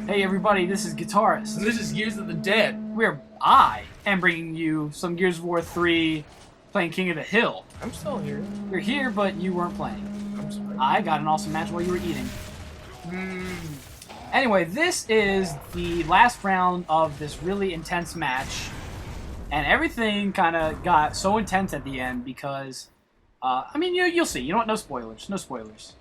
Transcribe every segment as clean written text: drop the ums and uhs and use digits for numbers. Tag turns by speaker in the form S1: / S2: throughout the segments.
S1: Hey everybody, this is Guitarist.
S2: And this is Gears of the Dead.
S1: I am bringing you some Gears of War 3 playing King of the Hill.
S2: I'm still here.
S1: You're here, but you weren't playing.
S2: I'm sorry.
S1: I got an awesome match while you were eating. Anyway, this is the last round of this really intense match. And everything kind of got so intense at the end because, I mean, you'll see. You know what? No spoilers. No spoilers.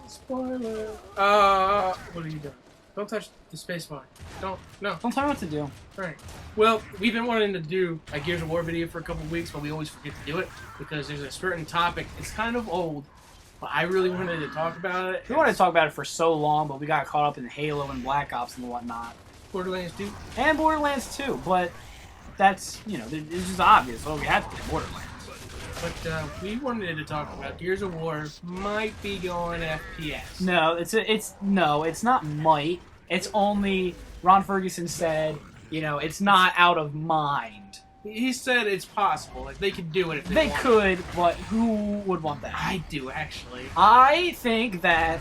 S2: Spoiler. What are you doing? Don't touch the spacebar. No.
S1: Don't tell me what to do.
S2: Alright. Well, we've been wanting to do a Gears of War video for a couple weeks, but we always forget to do it because there's a certain topic. It's kind of old, but I really wanted to talk about it.
S1: We wanted to talk about it for so long, but we got caught up in Halo and Black Ops and whatnot.
S2: Borderlands 2.
S1: And Borderlands 2, but that's, you know, it's just obvious. Oh, we have to play Borderlands.
S2: But we wanted to talk about Gears of War might be going FPS.
S1: No, it's not might. It's only Ron Ferguson said, you know, it's not out of mind.
S2: He said it's possible. Like, they could do it if
S1: They
S2: want.
S1: could, but who would want that?
S2: I do, actually.
S1: I think that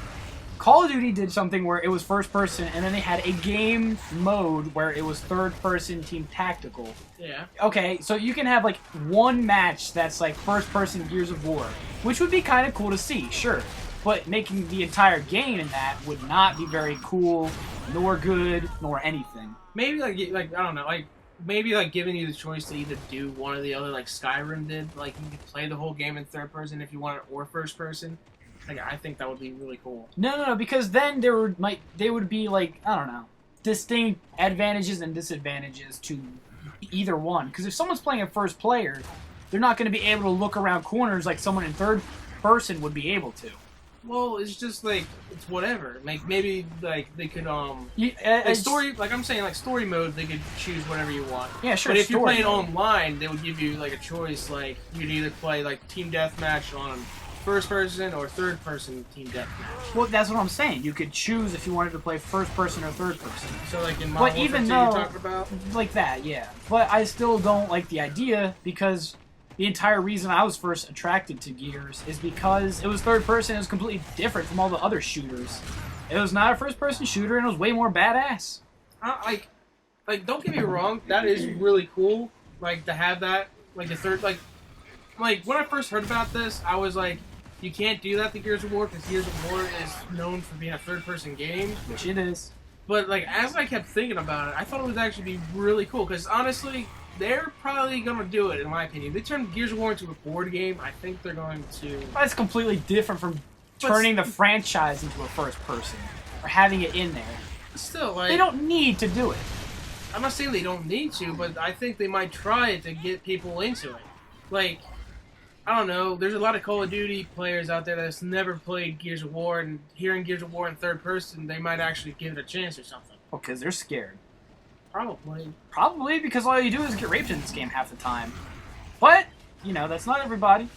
S1: Call of Duty did something where it was first person, and then they had a game mode where it was third person team tactical.
S2: Yeah.
S1: Okay, so you can have like one match that's like first person Gears of War, which would be kind of cool to see, sure. But making the entire game in that would not be very cool, nor good, nor anything.
S2: Maybe like I don't know, like maybe like giving you the choice to either do one or the other, like Skyrim did. Like you could play the whole game in third person if you want it, or first person. Like, I think that would be really cool.
S1: No, because then there would be like, I don't know, distinct advantages and disadvantages to either one. Because if someone's playing a first player, they're not going to be able to look around corners like someone in third person would be able to.
S2: Well, it's just like it's whatever. Like maybe like they could
S1: like
S2: story, like I'm saying, like story mode, they could choose whatever you want.
S1: Yeah, sure.
S2: But if you're playing online, they would give you like a choice. Like you'd either play like team deathmatch on first person or third person team deathmatch.
S1: Well, that's what I'm saying. You could choose if you wanted to play first person or third person.
S2: So like in Modern Warfare 2 you're talking about?
S1: Like that, yeah. But I still don't like the idea because the entire reason I was first attracted to Gears is because it was third person. It was completely different from all the other shooters. It was not a first person shooter and it was way more badass.
S2: Like don't get me wrong, that is really cool. Like to have that, like the third, like when I first heard about this, I was like, you can't do that to Gears of War because Gears of War is known for being a third-person game.
S1: Which it is.
S2: But, like, as I kept thinking about it, I thought it would actually be really cool because, honestly, they're probably going to do it, in my opinion. They turned Gears of War into a board game. I think they're going to...
S1: That's completely different from turning the franchise into a first-person or having it in there.
S2: Still, like...
S1: They don't need to do it.
S2: I'm not saying they don't need to, but I think they might try it to get people into it. Like... I don't know, there's a lot of Call of Duty players out there that's never played Gears of War, and hearing Gears of War in third person, they might actually give it a chance or something.
S1: Well, because they're scared.
S2: Probably.
S1: Probably, because all you do is get raped in this game half the time. But, you know, that's not everybody.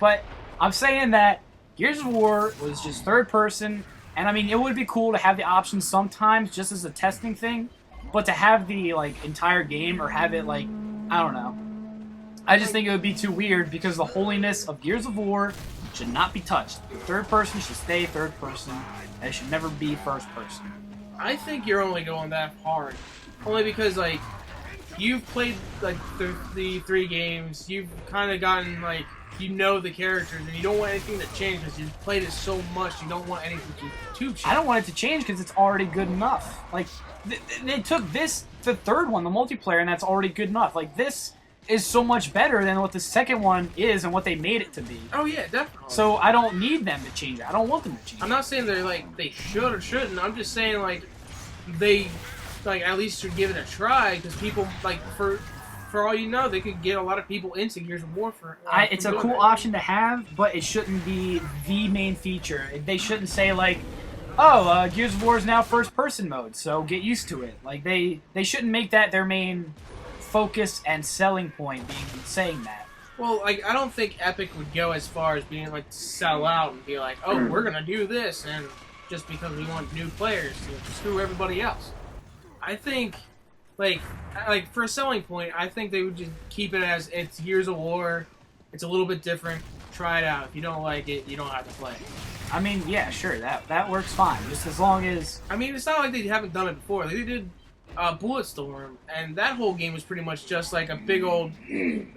S1: But I'm saying that Gears of War was just third person, and I mean, it would be cool to have the option sometimes just as a testing thing, but to have the, like, entire game or have it, like, I don't know. I just think it would be too weird because the holiness of Gears of War should not be touched. Third person should stay third person, and it should never be first person.
S2: I think you're only going that hard. Only because, like, you've played, like, the 3 games, you've kind of gotten, like, you know the characters, and you don't want anything to change because you've played it so much, you don't want anything to change.
S1: I don't want it to change because it's already good enough. Like, they took this, the third one, the multiplayer, and that's already good enough. Like, this is so much better than what the second one is and what they made it to be.
S2: Oh yeah, definitely.
S1: So I don't need them to change it. I don't want them to change it.
S2: I'm not saying they're like they should or shouldn't. I'm just saying like they like at least should give it a try because people like for all you know they could get a lot of people into Gears of War for.
S1: It's a cool option to have, but it shouldn't be the main feature. They shouldn't say like, oh, Gears of War is now first person mode, so get used to it. Like they shouldn't make that their main focus and selling point being saying that.
S2: Well, like I don't think Epic would go as far as being like sell out and be like, oh, we're gonna do this, and just because we want new players to screw everybody else. I think, like for a selling point, I think they would just keep it as it's Gears of War. It's a little bit different. Try it out. If you don't like it, you don't have to play it.
S1: I mean, yeah, sure, that works fine. Just as long as...
S2: I mean, it's not like they haven't done it before. They did Bulletstorm, and that whole game was pretty much just like a big old...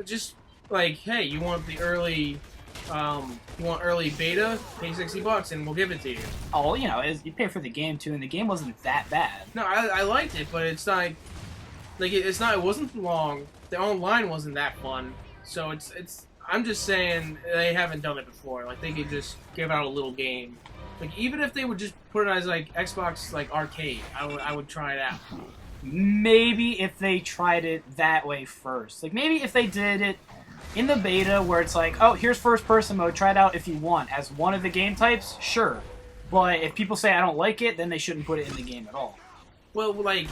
S2: Just like, hey, you want the early... you want early beta? Pay $60 and we'll give it to you.
S1: Oh, well, you know, you pay for the game, too, and the game wasn't that bad.
S2: No, I liked it, but it's not... Like, it's not... It wasn't long. The online wasn't that fun. So it's... I'm just saying they haven't done it before. Like, they could just give out a little game. Like, even if they would just put it as, like, Xbox, like, arcade, I would try it out.
S1: Maybe if they tried it that way first. Like, maybe if they did it in the beta where it's like, oh, here's first-person mode, try it out if you want. As one of the game types, sure. But if people say I don't like it, then they shouldn't put it in the game at all.
S2: Well, like...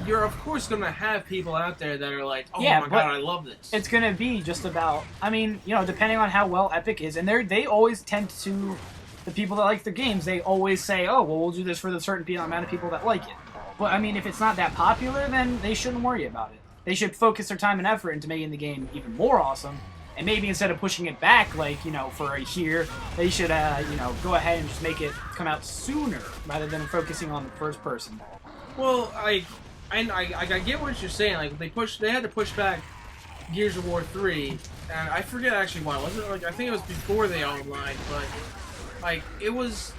S2: You're, of course, going to have people out there that are like, oh
S1: yeah,
S2: my god, I love this.
S1: It's going to be just about, I mean, you know, depending on how well Epic is, and they always tend to, the people that like their games, they always say, oh, well, we'll do this for the certain amount of people that like it. But, I mean, if it's not that popular, then they shouldn't worry about it. They should focus their time and effort into making the game even more awesome, and maybe instead of pushing it back, like, you know, for a year, they should, you know, go ahead and just make it come out sooner, rather than focusing on the first person.
S2: Well, I get what you're saying. Like they had to push back Gears of War 3, and I forget actually why. Was it like I think it was before they online, but like it was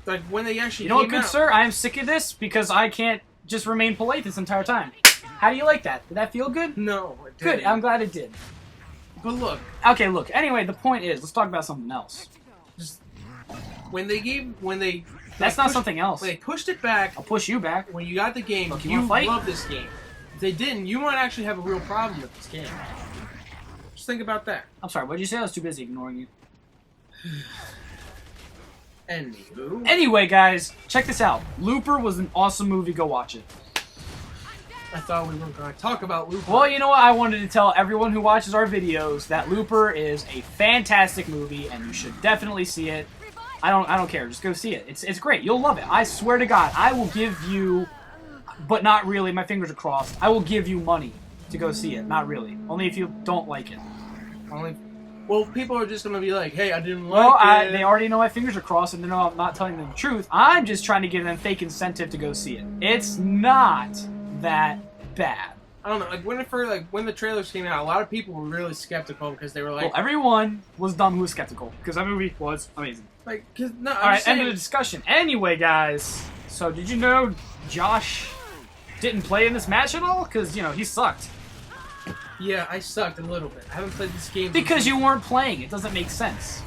S2: like when they actually.
S1: You know what, good sir? I am sick of this because I can't just remain polite this entire time. How do you like that? Did that feel good?
S2: No, it
S1: didn't. Good. I'm glad it did.
S2: But look.
S1: Okay, look. Anyway, the point is, let's talk about something else.
S2: Just when they.
S1: That's not something else.
S2: When they pushed it back.
S1: I'll push you back.
S2: When you got the game,
S1: look,
S2: you love this game. If they didn't, you might actually have a real problem with this game. Just think about that.
S1: I'm sorry, what did you say? I was too busy ignoring you.
S2: Anywho.
S1: Anyway, guys, check this out. Looper was an awesome movie. Go watch it.
S2: I thought we weren't going to talk about Looper.
S1: Well, you know what? I wanted to tell everyone who watches our videos that Looper is a fantastic movie, and you should definitely see it. I don't care. Just go see it. It's great. You'll love it. I swear to God, I will give you, but not really. My fingers are crossed. I will give you money to go see it. Not really. Only if you don't like it.
S2: Well, people are just gonna be like, "Hey, I didn't like it."
S1: They already know my fingers are crossed, and they know I'm not telling them the truth. I'm just trying to give them fake incentive to go see it. It's not that bad.
S2: I don't know. Like when the trailers came out, a lot of people were really skeptical because they were like,
S1: "Well, everyone was dumb who was skeptical because that movie was amazing."
S2: Like, cause no.
S1: All right, end of the discussion. Anyway, guys, so did you know Josh didn't play in this match at all? Because you know he sucked.
S2: Yeah, I sucked a little bit. I haven't played this game
S1: because you weren't playing. It doesn't make sense.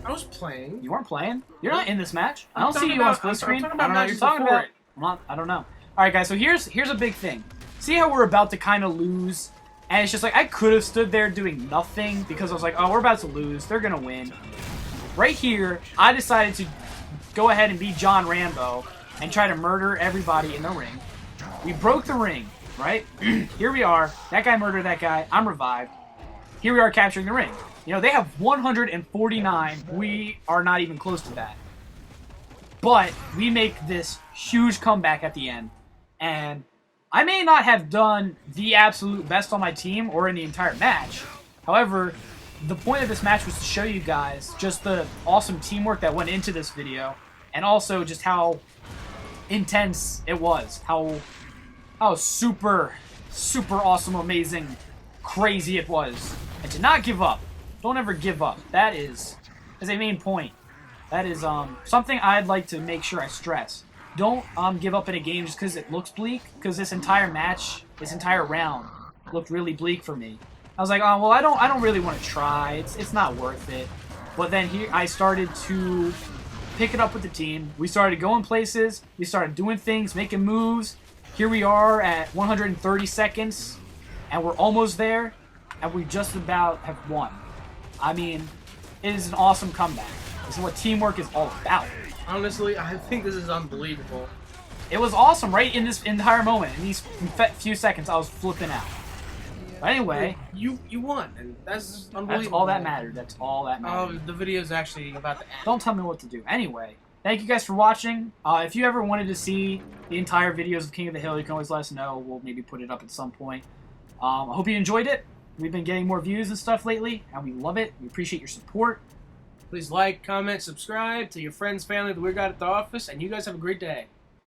S2: I was playing.
S1: You weren't playing. You're not in this match. I don't see you on split screen. I don't know what you're talking about. I don't know. All right, guys. So here's a big thing. See how we're about to kind of lose, and it's just like I could have stood there doing nothing because I was like, oh, we're about to lose. They're gonna win. Right here, I decided to go ahead and be John Rambo and try to murder everybody in the ring. We broke the ring, right? Here we are. That guy murdered that guy. I'm revived. Here we are capturing the ring. You know, they have 149. We are not even close to that. But we make this huge comeback at the end. And I may not have done the absolute best on my team or in the entire match. However, the point of this match was to show you guys just the awesome teamwork that went into this video, and also just how intense it was, how super awesome, amazing, crazy it was, and to not give up. Don't ever give up. That is a main point. That is something I'd like to make sure I stress. Don't give up in a game just because it looks bleak, because this entire match, this entire round, looked really bleak for me. I was like, oh, well, I don't really want to try. It's not worth it. But then here, I started to pick it up with the team. We started going places. We started doing things, making moves. Here we are at 130 seconds, and we're almost there, and we just about have won. I mean, it is an awesome comeback. This is what teamwork is all about.
S2: Honestly, I think this is unbelievable.
S1: It was awesome, right? In this entire moment, in these few seconds, I was flipping out. But anyway,
S2: you won, and that's unbelievable.
S1: That's all that mattered. That's all that mattered.
S2: Oh, the video's actually about to end.
S1: Don't tell me what to do. Anyway, thank you guys for watching. If you ever wanted to see the entire videos of King of the Hill, you can always let us know. We'll maybe put it up at some point. I hope you enjoyed it. We've been getting more views and stuff lately, and we love it. We appreciate your support.
S2: Please like, comment, subscribe to your friends, family, the Weird Guy at the Office, and you guys have a great day.